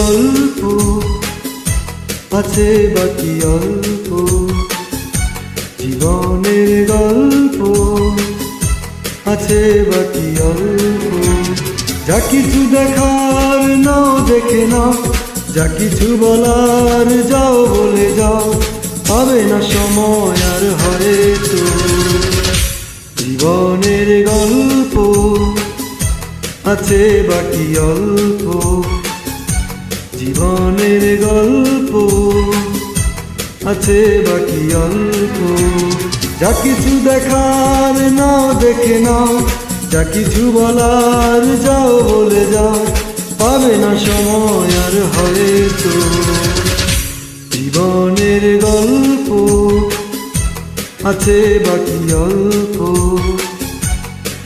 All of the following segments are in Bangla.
গল্প আছে বাকি অল্প, জীবনের গল্প আছে বাকি অল্প। যা কিছু দেখার নাও দেখে নাও, যা কিছু বলার যাও বলে যাও, পাবে না সময় আর হয়তো। জীবনের গল্প আছে বাকি অল্প, জীবনের গল্প আছে বাকি অল্প। যা কিছু দেখার নাও দেখে নাও, যা কিছু বলার যাও বলে যাও, পাবে না সময় আর হয়তো। জীবনের গল্প আছে বাকি অল্প,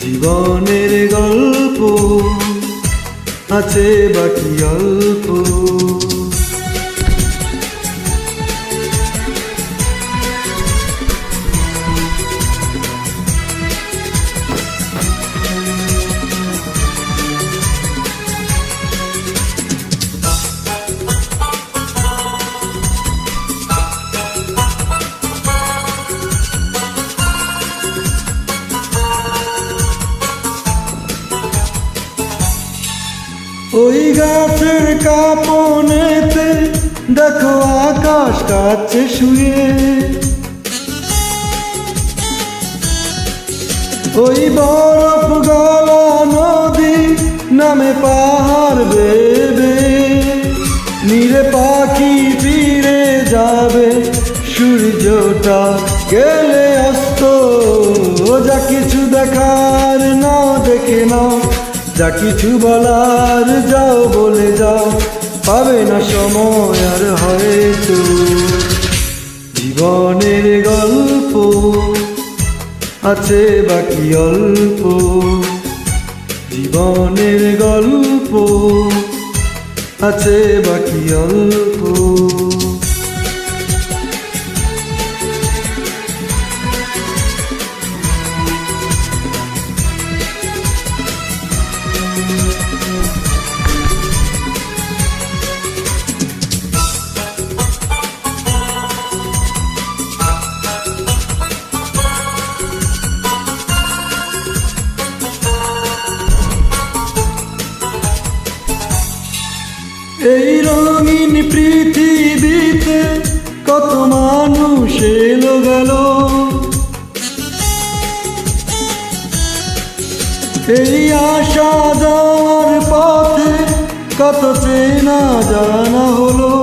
জীবনের গল্প আছে বাকি অল্প। ওই গাছের কাপনেতে দেখো আকাশ কাছে শুয়ে, ওই বরফ গলা নদী নামে পাহাড় বেবে, নীরে পাখি ফিরে যাবে সূর্যটা গেলে অস্ত। যা কিছু দেখার নাও দেখে নাও, যা কিছু বলার যাও বলে যাও, পাবে না সময় আর হয়তো। জীবনের গল্প আছে বাকি অল্প, জীবনের গল্প আছে বাকি অল্প। এই রঙিন পৃথিবীতে কত মানুষ এলো গেল, এই আসা যাওয়ার পথে কত চেনা জানা হলো।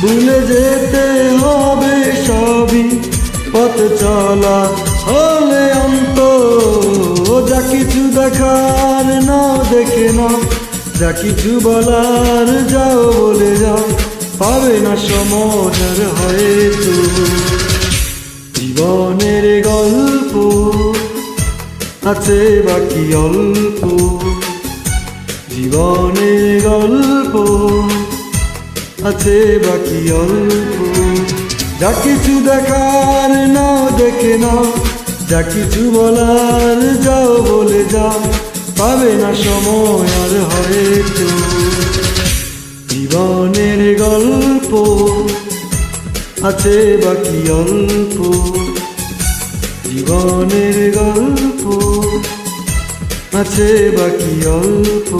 ভুলে যেতে হবে সবই পথ চলা হলে অন্ত। যা কিছু দেখার নাও দেখে নাও, যা কিছু বলার যাও বলে যাও, পাবে না সময় আর হয়তো। জীবনের গল্প আছে বাকি অল্প, জীবনের গল্প আছে বাকি অল্প। যা কিছু দেখার নাও দেখে নাও, যা কিছু বলার যাও বলে যাও, পাবে না সময় আর হয়তো। জীবনের গল্প আছে বাকি অল্প, জীবনের গল্প আছে বাকি অল্প।